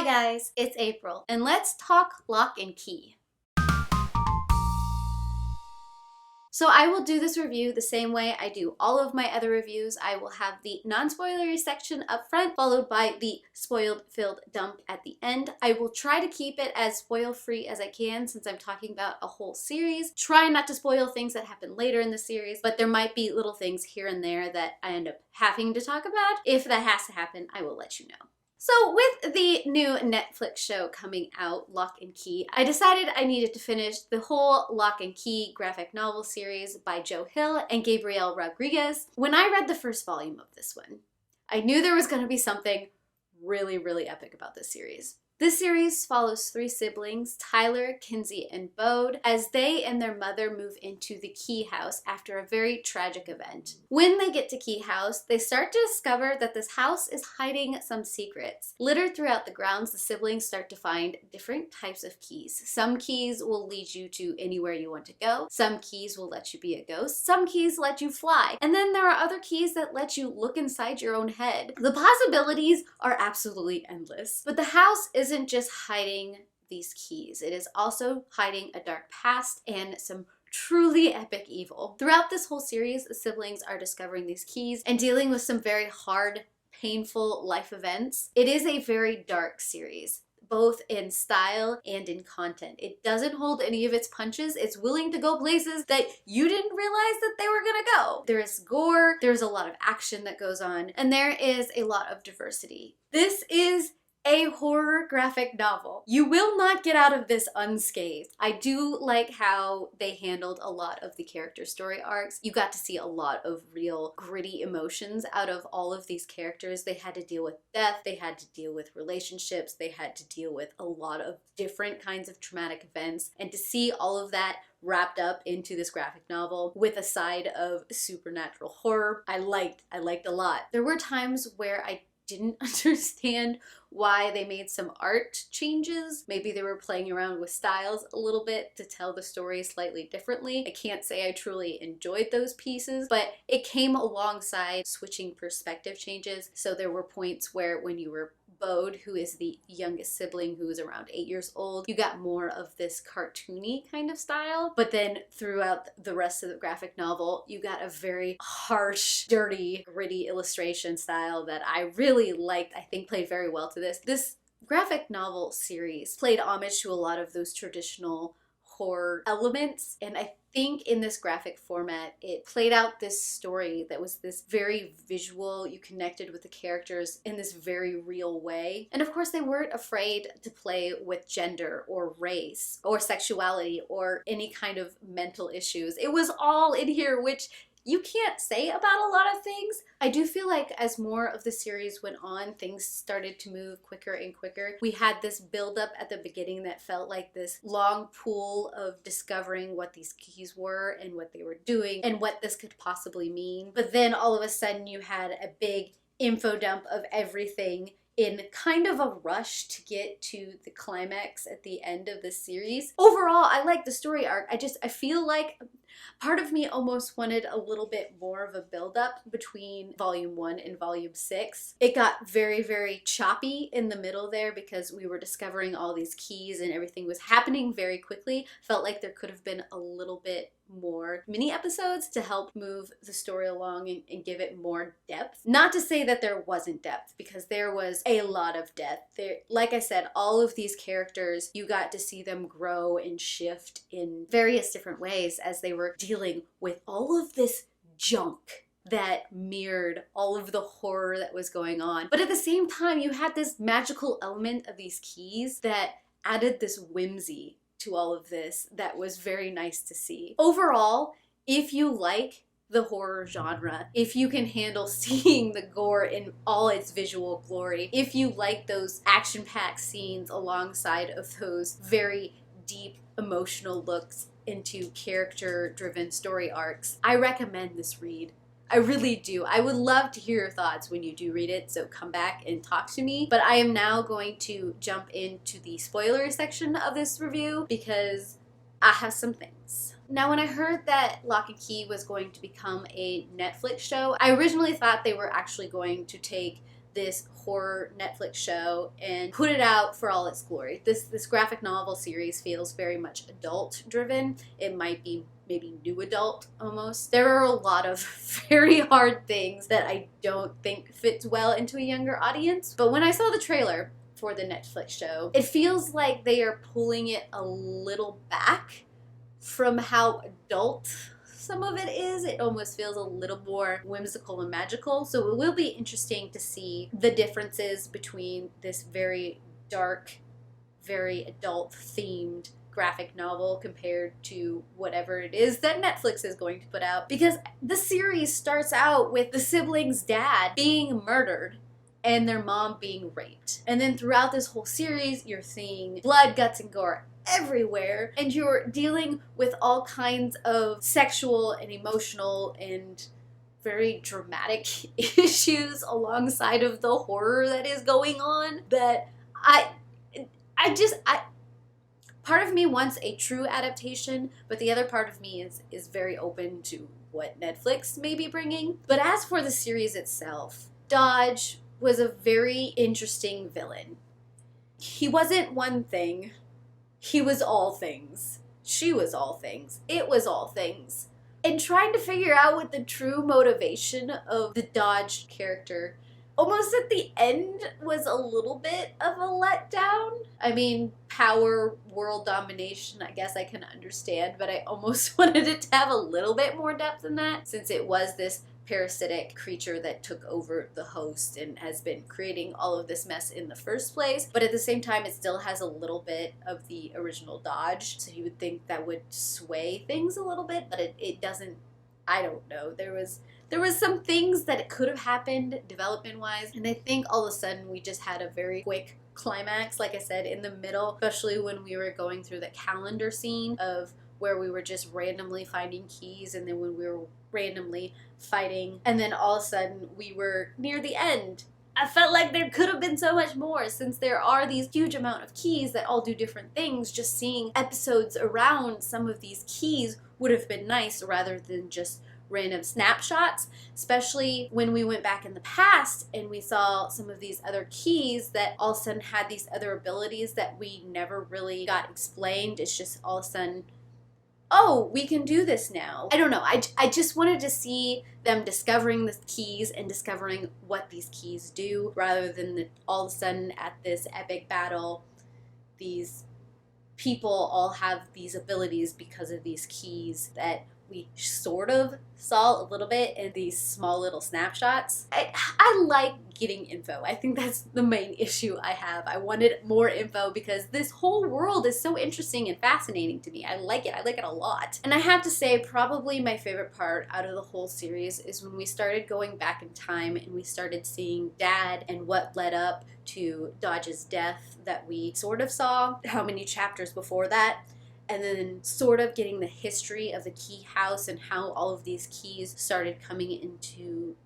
Hi guys, it's April, and let's talk Locke Key. So I will do this review the same way I do all of my other reviews. I will have the non-spoilery section up front, followed by the spoiled-filled dump at the end. I will try to keep it as spoil-free as I can since I'm talking about a whole series. Try not to spoil things that happen later in the series, but there might be little things here and there that I end up having to talk about. If that has to happen, I will let you know. So with the new Netflix show coming out, Locke Key, I decided I needed to finish the whole Locke Key graphic novel series by Joe Hill and Gabriel Rodriguez. When I read the first volume of this one, I knew there was going to be something really, really epic about this series. This series follows three siblings, Tyler, Kinsey, and Bode, as they and their mother move into the Key house after a very tragic event. When they get to Key house, they start to discover that this house is hiding some secrets. Littered throughout the grounds, the siblings start to find different types of keys. Some keys will lead you to anywhere you want to go. Some keys will let you be a ghost. Some keys let you fly. And then there are other keys that let you look inside your own head. The possibilities are absolutely endless. But the house isn't just hiding these keys. It is also hiding a dark past and some truly epic evil. Throughout this whole series, the siblings are discovering these keys and dealing with some very hard, painful life events. It is a very dark series, both in style and in content. It doesn't hold any of its punches. It's willing to go places that you didn't realize that they were gonna go. There is gore, there's a lot of action that goes on, and there is a lot of diversity. This is a horror graphic novel. You will not get out of this unscathed. I do like how they handled a lot of the character story arcs. You got to see a lot of real gritty emotions out of all of these characters. They had to deal with death, they had to deal with relationships, they had to deal with a lot of different kinds of traumatic events, and to see all of that wrapped up into this graphic novel with a side of supernatural horror, I liked a lot. There were times where I didn't understand why they made some art changes. Maybe they were playing around with styles a little bit to tell the story slightly differently. I can't say I truly enjoyed those pieces, but it came alongside switching perspective changes. So there were points where when you were Bode, who is the youngest sibling who is around 8 years old, you got more of this cartoony kind of style. But then throughout the rest of the graphic novel, you got a very harsh, dirty, gritty illustration style that I really liked. I think played very well to this. This graphic novel series played homage to a lot of those traditional horror elements, and I think in this graphic format it played out this story that was this very visual. You connected with the characters in this very real way, and of course they weren't afraid to play with gender or race or sexuality or any kind of mental issues. It was all in here, which you can't say about a lot of things. I do feel like as more of the series went on, things started to move quicker and quicker. We had this buildup at the beginning that felt like this long pool of discovering what these keys were and what they were doing and what this could possibly mean. But then all of a sudden you had a big info dump of everything in kind of a rush to get to the climax at the end of the series. Overall, I like the story arc. I feel like part of me almost wanted a little bit more of a build-up between volume 1 and volume 6. It got very, very choppy in the middle there because we were discovering all these keys and everything was happening very quickly. Felt like there could have been a little bit more mini episodes to help move the story along and give it more depth. Not to say that there wasn't depth, because there was a lot of depth. There, like I said, all of these characters, you got to see them grow and shift in various different ways as they were dealing with all of this junk that mirrored all of the horror that was going on. But at the same time, you had this magical element of these keys that added this whimsy to all of this that was very nice to see. Overall, if you like the horror genre, if you can handle seeing the gore in all its visual glory, if you like those action-packed scenes alongside of those very deep emotional looks into character-driven story arcs, I recommend this read. I really do. I would love to hear your thoughts when you do read it, so come back and talk to me. But I am now going to jump into the spoiler section of this review because I have some things. Now, when I heard that Locke Key was going to become a Netflix show, I originally thought they were actually going to take this horror Netflix show and put it out for all its glory. This graphic novel series feels very much adult driven. It might be maybe new adult almost. There are a lot of very hard things that I don't think fits well into a younger audience. But when I saw the trailer for the Netflix show, it feels like they are pulling it a little back from how adult some of it is. It almost feels a little more whimsical and magical. So it will be interesting to see the differences between this very dark, very adult themed graphic novel compared to whatever it is that Netflix is going to put out. Because the series starts out with the siblings' dad being murdered and their mom being raped. And then throughout this whole series, you're seeing blood, guts, and gore everywhere, and you're dealing with all kinds of sexual and emotional and very dramatic issues alongside of the horror that is going on. That part of me wants a true adaptation, but the other part of me is very open to what Netflix may be bringing. But as for the series itself, Dodge was a very interesting villain. He wasn't one thing. He was all things. She was all things. It was all things. And trying to figure out what the true motivation of the Dodge character almost at the end was a little bit of a letdown. I mean, power, world domination, I guess I can understand, but I almost wanted it to have a little bit more depth than that, since it was this parasitic creature that took over the host and has been creating all of this mess in the first place. But at the same time, it still has a little bit of the original Dodge, so you would think that would sway things a little bit, but it doesn't. I don't know. There was some things that it could have happened development-wise, and I think all of a sudden we just had a very quick climax, like I said, in the middle, especially when we were going through the calendar scene of where we were just randomly finding keys, and then when we were randomly fighting, and then all of a sudden we were near the end. I felt like there could have been so much more, since there are these huge amount of keys that all do different things. Just seeing episodes around some of these keys would have been nice rather than just random snapshots, especially when we went back in the past and we saw some of these other keys that all of a sudden had these other abilities that we never really got explained. It's just all of a sudden, oh, we can do this now. I don't know. I just wanted to see them discovering the keys and discovering what these keys do, rather than all of a sudden at this epic battle, these people all have these abilities because of these keys that we sort of saw a little bit in these small little snapshots. I like getting info. I think that's the main issue I have. I wanted more info because this whole world is so interesting and fascinating to me. I like it. I like it a lot. And I have to say, probably my favorite part out of the whole series is when we started going back in time and we started seeing Dad and what led up to Dodge's death that we sort of saw how many chapters before that. And then sort of getting the history of the key house and how all of these keys started coming into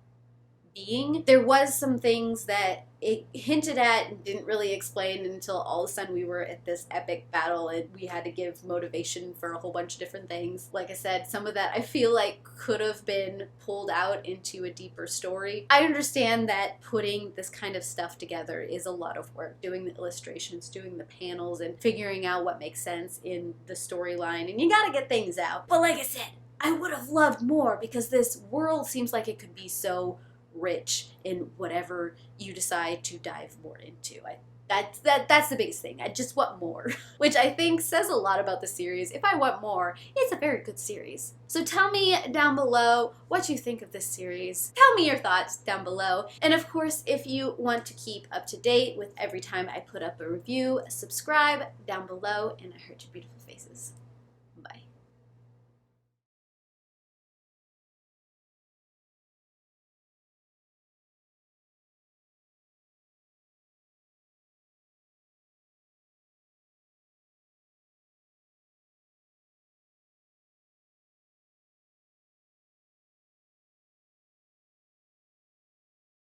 being. There was some things that it hinted at and didn't really explain until all of a sudden we were at this epic battle and we had to give motivation for a whole bunch of different things. Like I said, some of that I feel like could have been pulled out into a deeper story. I understand that putting this kind of stuff together is a lot of work, doing the illustrations, doing the panels, and figuring out what makes sense in the storyline, and you gotta get things out. But like I said, I would have loved more because this world seems like it could be so rich in whatever you decide to dive more into. That's the biggest thing. I just want more, which I think says a lot about the series. If I want more, it's a very good series. So tell me down below what you think of this series. Tell me your thoughts down below. And of course, if you want to keep up to date with every time I put up a review, subscribe down below, and I heard your beautiful faces.